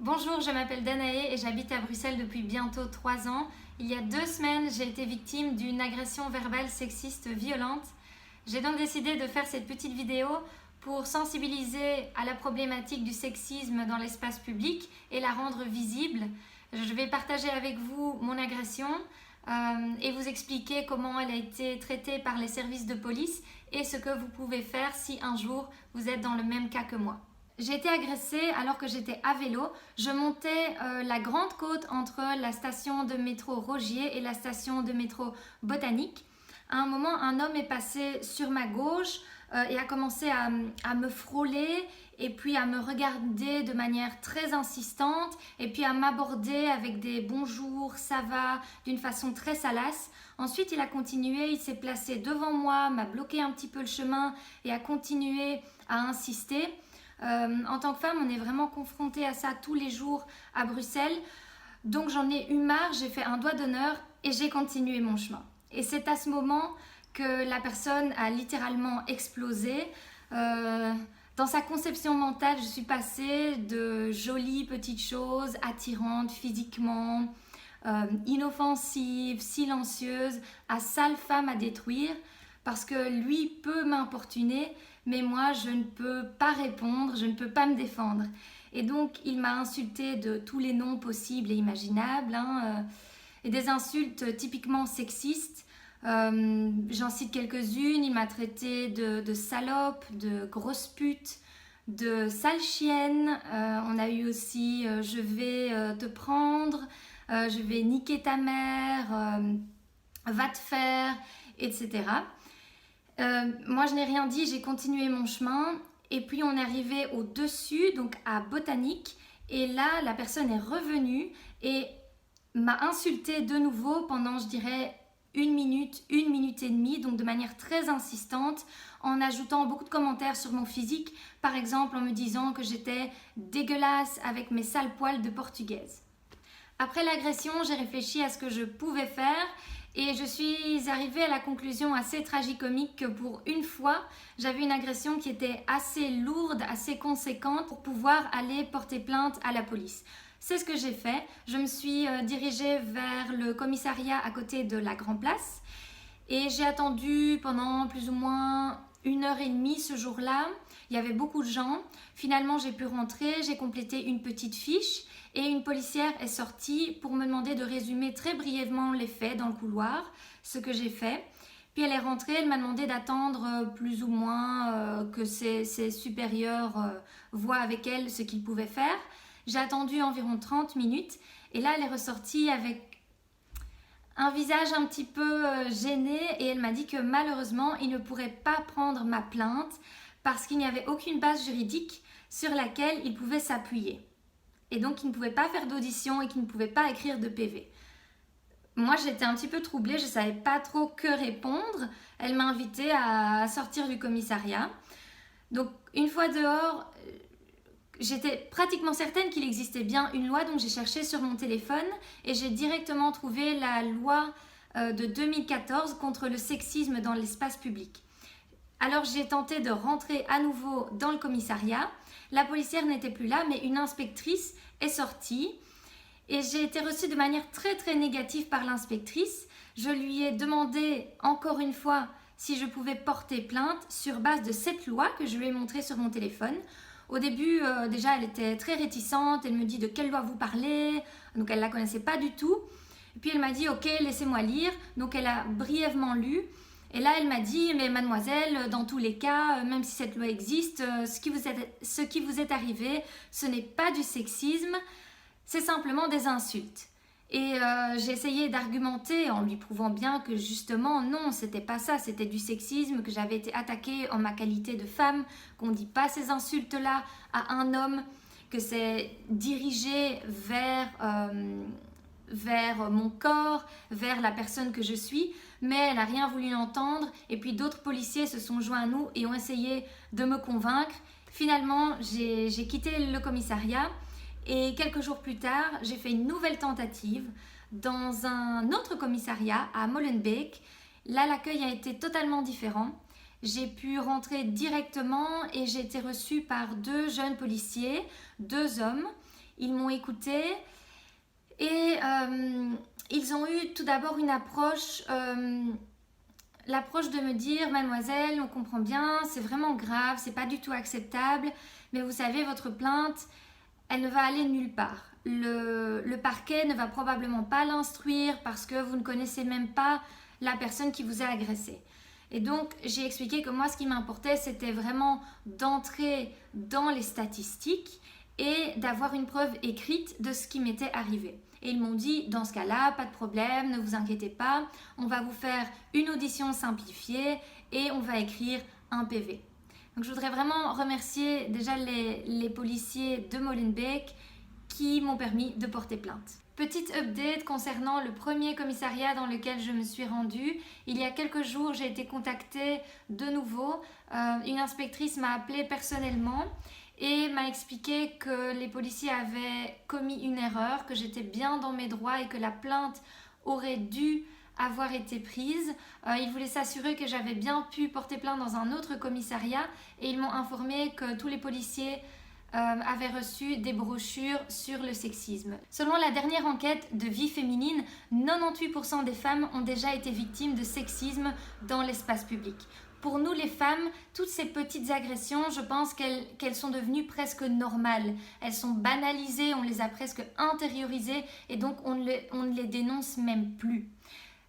Bonjour, je m'appelle Danae et j'habite à Bruxelles depuis bientôt 3 ans. Il y a 2 semaines, j'ai été victime d'une agression verbale sexiste violente. J'ai donc décidé de faire cette petite vidéo pour sensibiliser à la problématique du sexisme dans l'espace public et la rendre visible. Je vais partager avec vous mon agression et vous expliquer comment elle a été traitée par les services de police et ce que vous pouvez faire si un jour vous êtes dans le même cas que moi. J'ai été agressée alors que j'étais à vélo. Je montais la grande côte entre la station de métro Rogier et la station de métro Botanique. À un moment, un homme est passé sur ma gauche et a commencé à me frôler et puis à me regarder de manière très insistante et puis à m'aborder avec des bonjours, ça va, d'une façon très salace. Ensuite, il a continué, il s'est placé devant moi, m'a bloqué un petit peu le chemin et a continué à insister. En tant que femme, on est vraiment confronté à ça tous les jours à Bruxelles. Donc j'en ai eu marre, j'ai fait un doigt d'honneur et j'ai continué mon chemin. Et c'est à ce moment que la personne a littéralement explosé. Dans sa conception mentale, je suis passée de jolies petites choses attirantes physiquement, inoffensives, silencieuses, à sale femme à détruire parce que lui peut m'importuner, mais moi je ne peux pas répondre, je ne peux pas me défendre. Et donc il m'a insultée de tous les noms possibles et imaginables, et des insultes typiquement sexistes. J'en cite quelques-unes. Il m'a traitée de salope, de grosse pute, de sale chienne. On a eu aussi je vais te prendre, je vais niquer ta mère, va te faire, etc. Moi je n'ai rien dit, j'ai continué mon chemin et puis on est arrivé au-dessus, donc à Botanique, et là la personne est revenue et m'a insultée de nouveau pendant, je dirais, 1 minute et demie, donc de manière très insistante, en ajoutant beaucoup de commentaires sur mon physique, par exemple en me disant que j'étais dégueulasse avec mes sales poils de portugaise. Après l'agression, j'ai réfléchi à ce que je pouvais faire et je suis arrivée à la conclusion assez tragicomique que pour une fois, j'avais une agression qui était assez lourde, assez conséquente pour pouvoir aller porter plainte à la police. C'est ce que j'ai fait. Je me suis dirigée vers le commissariat à côté de la Grand Place et j'ai attendu pendant plus ou moins 1 heure et demie ce jour-là. Il y avait beaucoup de gens. Finalement, j'ai pu rentrer, j'ai complété une petite fiche et une policière est sortie pour me demander de résumer très brièvement les faits dans le couloir, ce que j'ai fait. Puis elle est rentrée, elle m'a demandé d'attendre plus ou moins que ses supérieurs voient avec elle ce qu'ils pouvaient faire. J'ai attendu environ 30 minutes et là elle est ressortie avec un visage un petit peu gêné et elle m'a dit que malheureusement il ne pourrait pas prendre ma plainte parce qu'il n'y avait aucune base juridique sur laquelle il pouvait s'appuyer. Et donc il ne pouvait pas faire d'audition et qu'il ne pouvait pas écrire de PV. Moi j'étais un petit peu troublée, je ne savais pas trop que répondre. Elle m'a invitée à sortir du commissariat. Donc une fois dehors, j'étais pratiquement certaine qu'il existait bien une loi, donc j'ai cherché sur mon téléphone et j'ai directement trouvé la loi de 2014 contre le sexisme dans l'espace public. Alors j'ai tenté de rentrer à nouveau dans le commissariat. La policière n'était plus là, mais une inspectrice est sortie et j'ai été reçue de manière très très négative par l'inspectrice. Je lui ai demandé encore une fois si je pouvais porter plainte sur base de cette loi que je lui ai montrée sur mon téléphone. Au début, déjà, elle était très réticente. Elle me dit de quelle loi vous parlez. Donc, elle ne la connaissait pas du tout. Et puis, elle m'a dit, ok, laissez-moi lire. Donc, elle a brièvement lu. Et là, elle m'a dit, mais mademoiselle, dans tous les cas, même si cette loi existe, ce qui vous est arrivé, ce n'est pas du sexisme, c'est simplement des insultes. Et j'ai essayé d'argumenter en lui prouvant bien que justement, non, c'était pas ça, c'était du sexisme, que j'avais été attaquée en ma qualité de femme, qu'on ne dit pas ces insultes-là à un homme, que c'est dirigé vers mon corps, vers la personne que je suis, mais elle n'a rien voulu entendre. Et puis d'autres policiers se sont joints à nous et ont essayé de me convaincre. Finalement, j'ai quitté le commissariat et quelques jours plus tard, j'ai fait une nouvelle tentative dans un autre commissariat à Molenbeek. Là, l'accueil a été totalement différent. J'ai pu rentrer directement et j'ai été reçue par 2 jeunes policiers, 2 hommes. Ils m'ont écouté et ils ont eu tout d'abord une approche, l'approche de me dire: mademoiselle, on comprend bien, c'est vraiment grave, c'est pas du tout acceptable, mais vous savez, votre plainte, elle ne va aller nulle part. Le parquet ne va probablement pas l'instruire parce que vous ne connaissez même pas la personne qui vous a agressé. Et donc, j'ai expliqué que moi, ce qui m'importait, c'était vraiment d'entrer dans les statistiques et d'avoir une preuve écrite de ce qui m'était arrivé. Et ils m'ont dit: dans ce cas-là, pas de problème, ne vous inquiétez pas, on va vous faire une audition simplifiée et on va écrire un PV. Donc je voudrais vraiment remercier déjà les policiers de Molenbeek qui m'ont permis de porter plainte. Petite update concernant le premier commissariat dans lequel je me suis rendue. Il y a quelques jours, j'ai été contactée de nouveau. Une inspectrice m'a appelée personnellement et m'a expliqué que les policiers avaient commis une erreur, que j'étais bien dans mes droits et que la plainte aurait dû avoir été prise. Ils voulaient s'assurer que j'avais bien pu porter plainte dans un autre commissariat et ils m'ont informé que tous les policiers avaient reçu des brochures sur le sexisme. Selon la dernière enquête de Vie féminine, 98% des femmes ont déjà été victimes de sexisme dans l'espace public. Pour nous les femmes, toutes ces petites agressions, je pense qu'elles sont devenues presque normales. Elles sont banalisées, on les a presque intériorisées et donc on ne les dénonce même plus.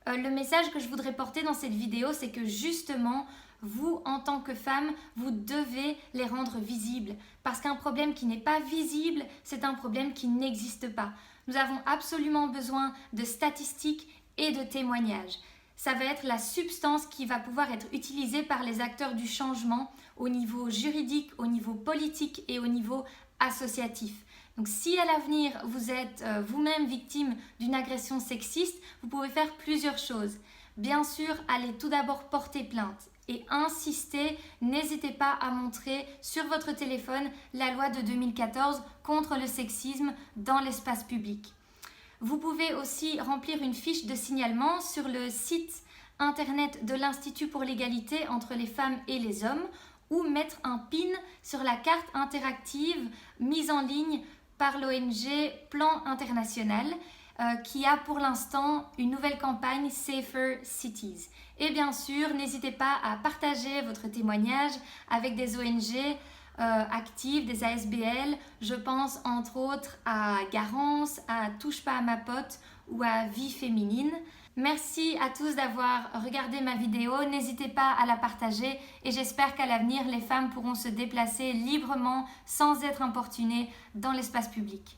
Le message que je voudrais porter dans cette vidéo, c'est que justement, vous, en tant que femme, vous devez les rendre visibles. Parce qu'un problème qui n'est pas visible, c'est un problème qui n'existe pas. Nous avons absolument besoin de statistiques et de témoignages. Ça va être la substance qui va pouvoir être utilisée par les acteurs du changement au niveau juridique, au niveau politique et au niveau associatif. Donc si à l'avenir vous êtes vous-même victime d'une agression sexiste, vous pouvez faire plusieurs choses. Bien sûr, allez tout d'abord porter plainte et insister, n'hésitez pas à montrer sur votre téléphone la loi de 2014 contre le sexisme dans l'espace public. Vous pouvez aussi remplir une fiche de signalement sur le site internet de l'Institut pour l'égalité entre les femmes et les hommes ou mettre un pin sur la carte interactive mise en ligne par l'ONG Plan International qui a pour l'instant une nouvelle campagne Safer Cities. Et bien sûr, n'hésitez pas à partager votre témoignage avec des ONG actives, des ASBL. Je pense entre autres à Garance, à Touche pas à ma pote ou à Vie féminine. Merci à tous d'avoir regardé ma vidéo, n'hésitez pas à la partager et j'espère qu'à l'avenir, les femmes pourront se déplacer librement sans être importunées dans l'espace public.